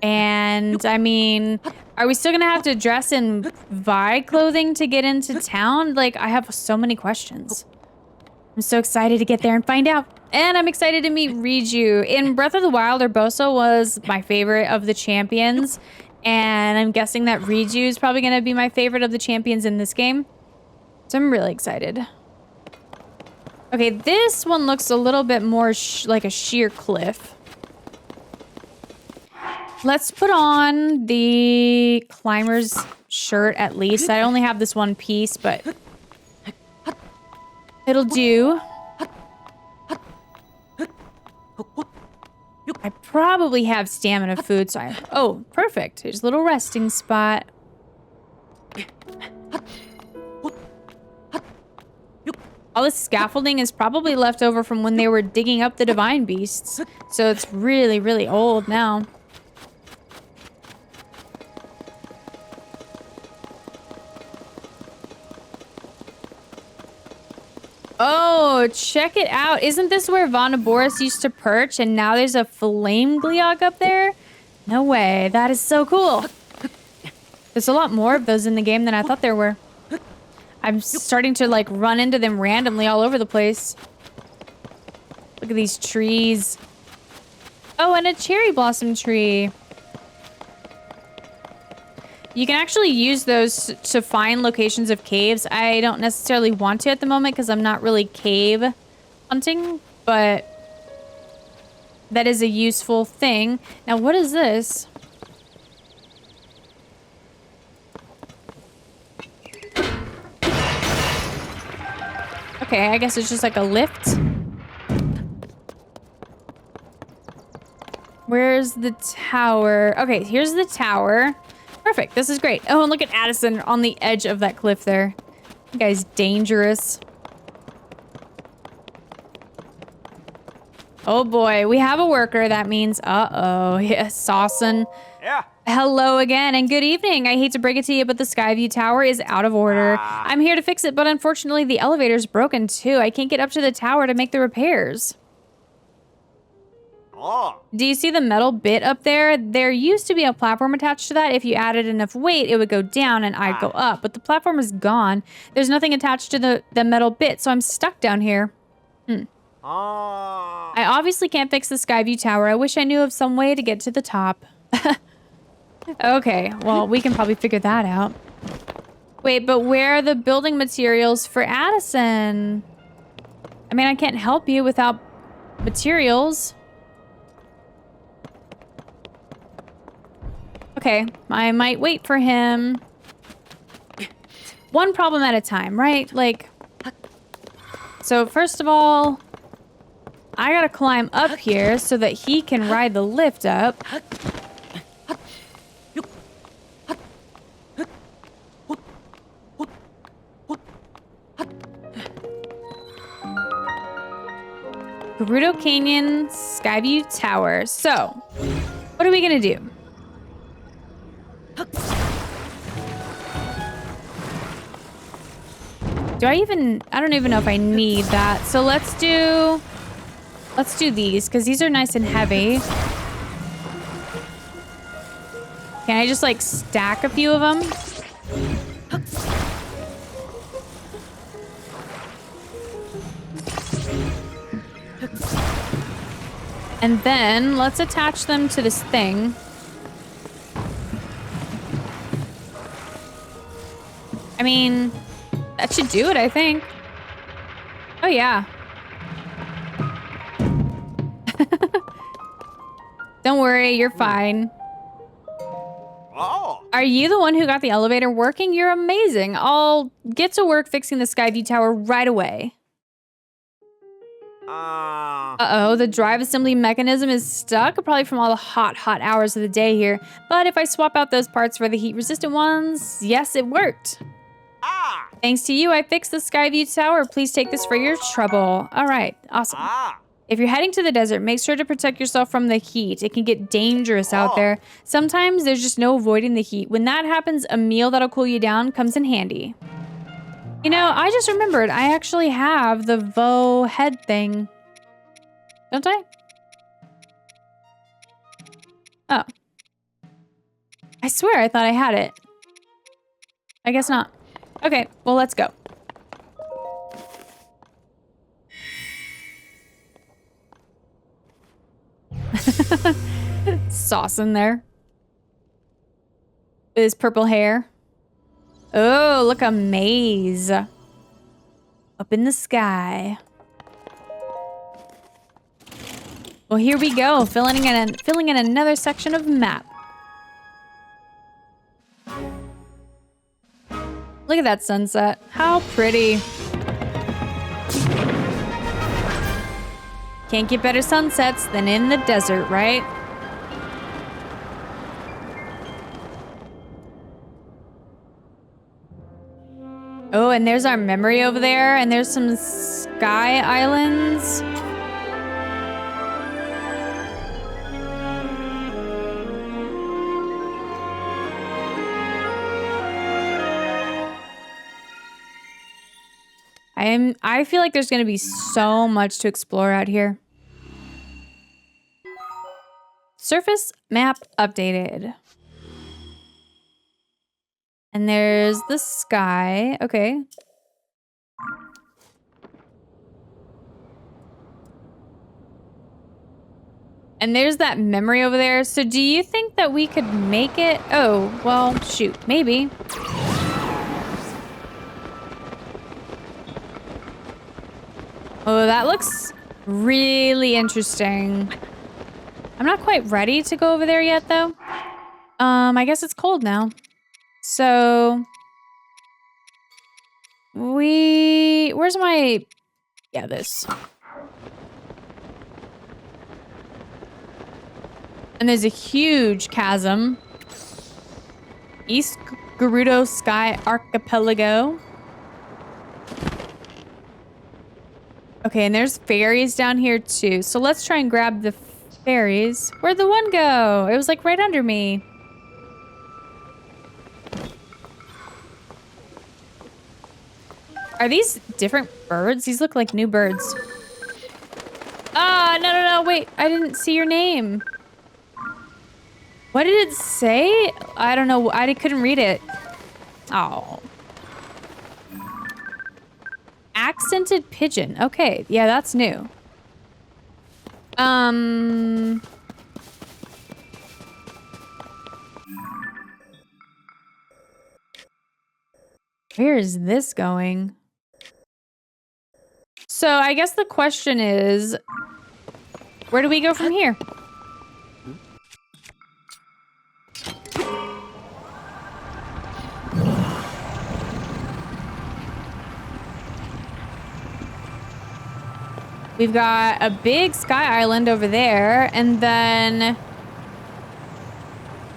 And, I mean, are we still gonna have to dress in Vi clothing to get into town? Like, I have so many questions. I'm so excited to get there and find out. And I'm excited to meet Riju. In Breath of the Wild, Urbosa was my favorite of the champions. And I'm guessing that Riju is probably going to be my favorite of the champions in this game. So I'm really excited. Okay, this one looks a little bit more like a sheer cliff. Let's put on the climber's shirt at least. I only have this one piece, but it'll do. I probably have stamina food, so oh, perfect. Here's a little resting spot. All this scaffolding is probably left over from when they were digging up the divine beasts. So it's really, really old now. Oh, check it out. Isn't this where Vonaboris used to perch and now there's a flame Gleeok up there? No way. That is so cool. There's a lot more of those in the game than I thought there were. I'm starting to like run into them randomly all over the place. Look at these trees. Oh, and a cherry blossom tree. You can actually use those to find locations of caves. I don't necessarily want to at the moment because I'm not really cave hunting, but that is a useful thing. Now, what is this? Okay, I guess it's just like a lift. Where's the tower? Okay, here's the tower. Perfect, this is great. Oh, and look at Addison on the edge of that cliff there. That guy's dangerous. Oh boy, we have a worker. That means, uh-oh, yeah, Sawson. Yeah. Hello again, and good evening. I hate to break it to you, but the Skyview tower is out of order. I'm here to fix it, but unfortunately the elevator's broken too. I can't get up to the tower to make the repairs. Oh. Do you see the metal bit up there? There used to be a platform attached to that. If you added enough weight, it would go down and I'd go up. But the platform is gone. There's nothing attached to the metal bit, so I'm stuck down here. Oh. I obviously can't fix the Skyview tower. I wish I knew of some way to get to the top. Okay, well, we can probably figure that out. Wait, but where are the building materials for Addison? I mean, I can't help you without materials. Okay, I might wait for him. One problem at a time, right? Like, so first of all, I gotta climb up here so that he can ride the lift up. Gerudo Canyon, Skyview Tower. So, what are we gonna do? I don't even know if I need that. So let's do these, because these are nice and heavy. Can I just like stack a few of them? And then let's attach them to this thing. I mean, that should do it, I think. Oh, yeah. Don't worry, you're fine. Oh. Are you the one who got the elevator working? You're amazing. I'll get to work fixing the Skyview tower right away. Uh-oh, the drive assembly mechanism is stuck, probably from all the hot hours of the day here. But if I swap out those parts for the heat-resistant ones, yes, it worked. Thanks to you, I fixed the Skyview tower. Please take this for your trouble. All right, awesome. If you're heading to the desert, make sure to protect yourself from the heat. It can get dangerous out there. Sometimes there's just no avoiding the heat. When that happens, a meal that'll cool you down comes in handy. You know, I just remembered I actually have the Vo head thing. Don't I? Oh. I swear I thought I had it. I guess not. Okay, well, let's go. Sauce in there. With his purple hair. Oh, look, a maze. Up in the sky. Well, here we go, filling in another section of map. Look at that sunset. How pretty. Can't get better sunsets than in the desert, right? Oh, and there's our memory over there, and there's some sky islands. I feel like there's gonna be so much to explore out here. Surface map updated. And there's the sky. Okay. And there's that memory over there. So do you think that we could make it? Oh, well, shoot. Maybe. Oh, that looks really interesting. I'm not quite ready to go over there yet, though. I guess it's cold now. So... Where's my... Yeah, this. And there's a huge chasm. East Gerudo Sky Archipelago. Okay, and there's fairies down here too. So let's try and grab the fairies. Where'd the one go? It was like right under me. Are these different birds? These look like new birds. Ah, no, wait. I didn't see your name. What did it say? I don't know. I couldn't read it. Oh. Accented pigeon. Okay. Yeah, that's new. Where is this going? So I guess the question is, where do we go from here? We've got a big sky island over there, and then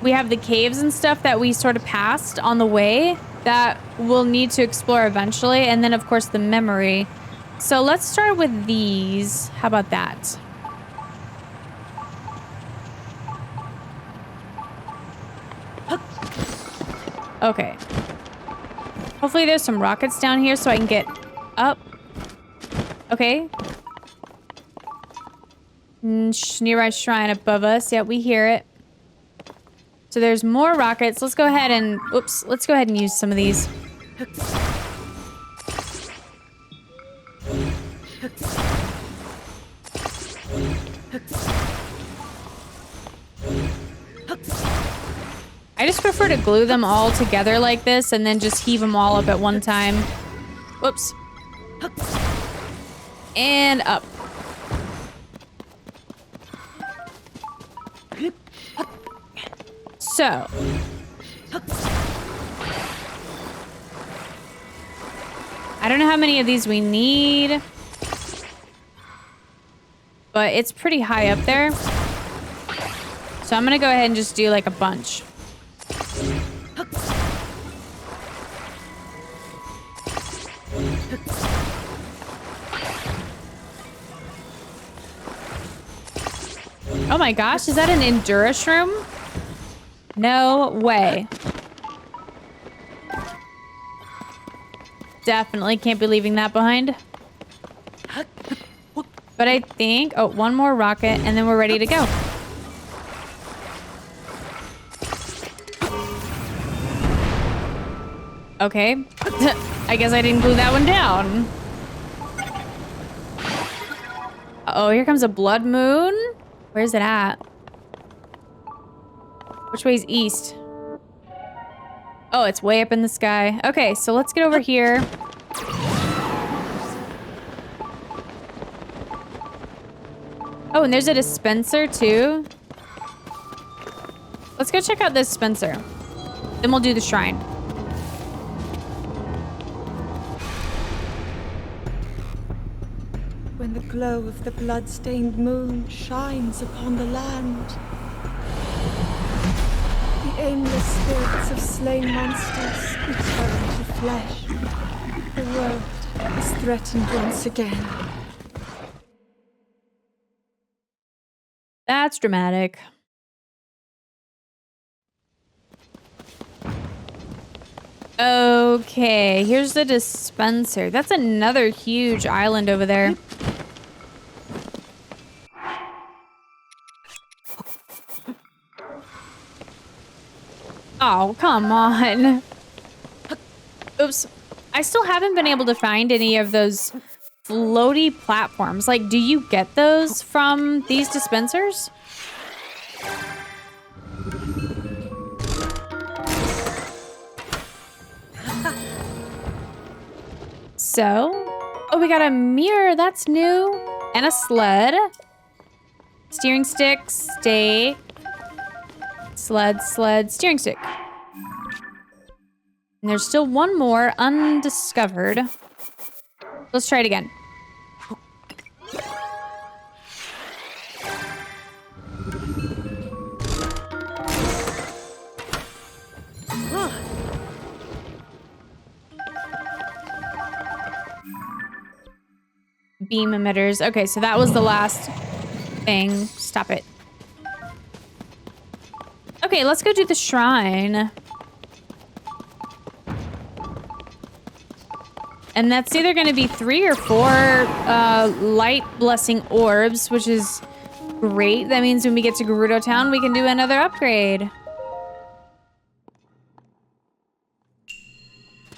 we have the caves and stuff that we sort of passed on the way that we'll need to explore eventually, and then of course the memory. So let's start with these. How about that? Okay. Hopefully there's some rockets down here so I can get up. Okay. Nearby shrine above us. Yeah, we hear it. So there's more rockets. Let's go ahead and... Oops. Let's go ahead and use some of these. I just prefer to glue them all together like this and then just heave them all up at one time. Whoops. And up. So. I don't know how many of these we need. But it's pretty high up there. So I'm gonna go ahead and just do like a bunch. Oh my gosh, is that an Endura shroom? No way. Definitely can't be leaving that behind. But I think... Oh, one more rocket, and then we're ready to go. Okay. I guess I didn't glue that one down. Uh-oh, here comes a blood moon. Where's it at? Which way's east? Oh, it's way up in the sky. Okay, so let's get over here. Oh, and there's a dispenser too. Let's go check out this dispenser. Then we'll do the shrine. When when the glow of the blood-stained moon shines upon the land. The aimless spirits of slain monsters return to flesh. The world is threatened once again. That's dramatic. Okay, here's the dispenser. That's another huge island over there. Oh, come on. Oops. I still haven't been able to find any of those floaty platforms. Like, do you get those from these dispensers? So, oh, we got a mirror. That's new. And a sled. Steering stick, stake. Sled, steering stick. And there's still one more undiscovered. Let's try it again. Beam emitters. Okay, so that was the last thing. Stop it. Okay, let's go do the shrine. And that's either going to be 3 or 4 light blessing orbs, which is great. That means when we get to Gerudo Town, we can do another upgrade.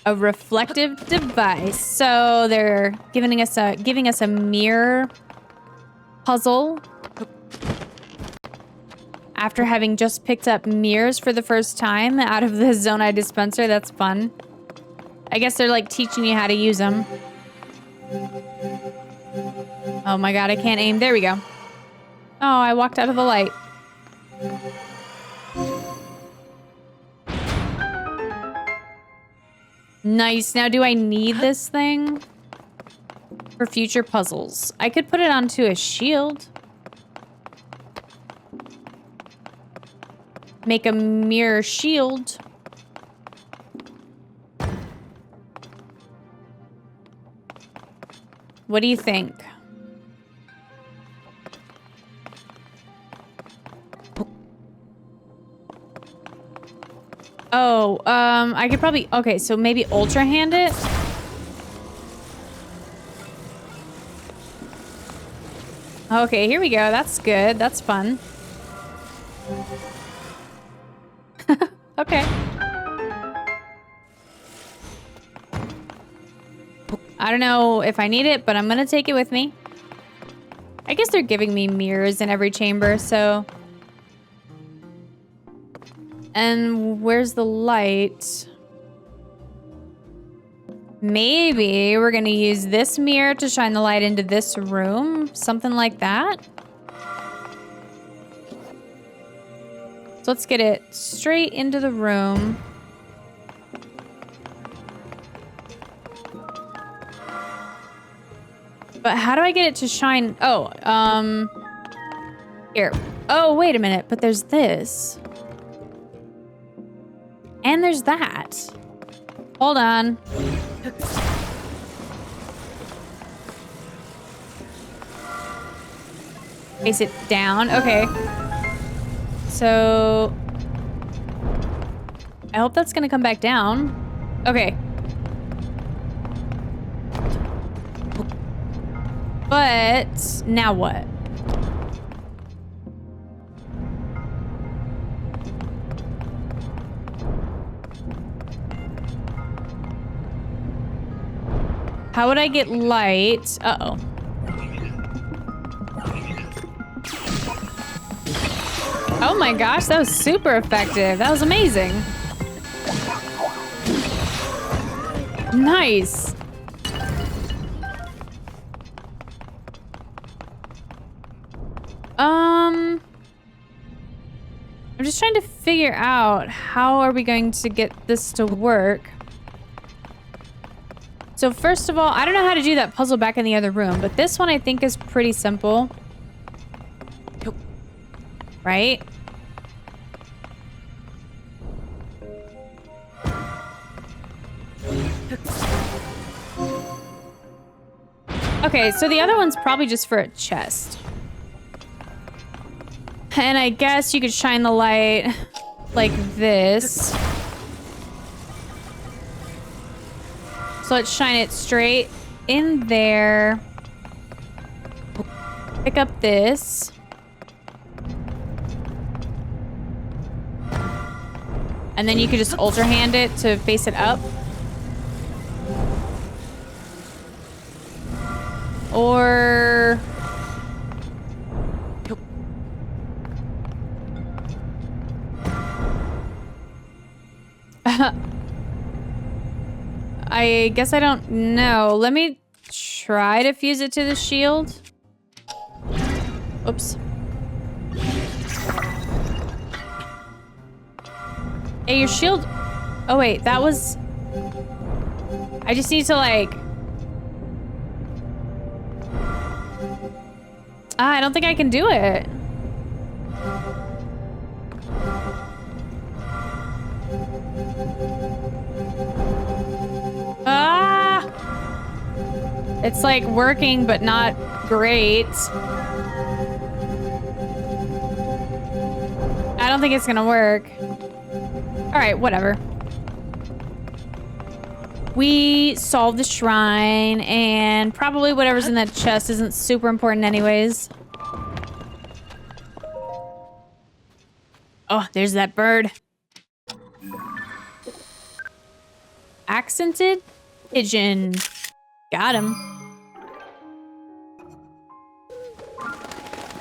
A reflective device. So they're giving us a mirror puzzle. After having just picked up mirrors for the first time out of the Zonai dispenser, that's fun. I guess they're like teaching you how to use them. Oh my god, I can't aim. There we go. Oh, I walked out of the light. Nice. Now, do I need this thing for future puzzles? I could put it onto a shield. Make a mirror shield. What do you think? Oh, I could probably... Okay, so maybe Ultra Hand it? Okay, here we go. That's good. That's fun. Okay. I don't know if I need it, but I'm gonna take it with me. I guess they're giving me mirrors in every chamber, so... And where's the light? Maybe we're gonna use this mirror to shine the light into this room. Something like that. So let's get it straight into the room. But how do I get it to shine? Oh, here. Oh, wait a minute, but there's this. And there's that. Hold on. Face it down. Okay. So... I hope that's gonna come back down. Okay. But... now what? How would I get light? Uh-oh. Oh my gosh, that was super effective. That was amazing. Nice. I'm just trying to figure out how are we going to get this to work. So first of all, I don't know how to do that puzzle back in the other room, but this one I think is pretty simple. Right? Okay, so the other one's probably just for a chest. And I guess you could shine the light like this. So let's shine it straight in there. Pick up this. And then you could just ultra hand it to face it up. Or... I guess I don't know. Let me try to fuse it to the shield. Oops. Hey, your shield... Oh, wait. That was... I just need to, like... I don't think I can do it. Ah! It's like working, but not great. I don't think it's gonna work. All right, whatever. We solved the shrine, and probably whatever's in that chest isn't super important anyways. Oh, there's that bird. Accented pigeon. Got him.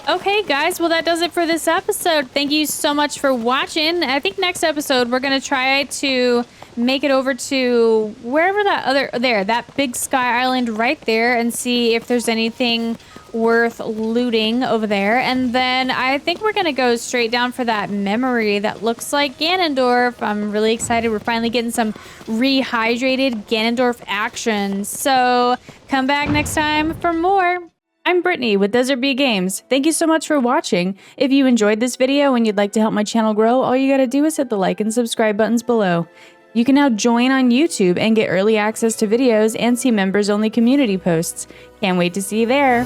Okay, guys. Well, that does it for this episode. Thank you so much for watching. I think next episode, we're going to try to make it over to wherever that big sky island right there and see if there's anything worth looting over there. And then I think we're going to go straight down for that memory that looks like Ganondorf. I'm really excited. We're finally getting some rehydrated Ganondorf action. So come back next time for more. I'm Brittany with DesertBeeGames. Thank you so much for watching. If you enjoyed this video and you'd like to help my channel grow, all you gotta do is hit the like and subscribe buttons below. You can now join on YouTube and get early access to videos and see members-only community posts. Can't wait to see you there.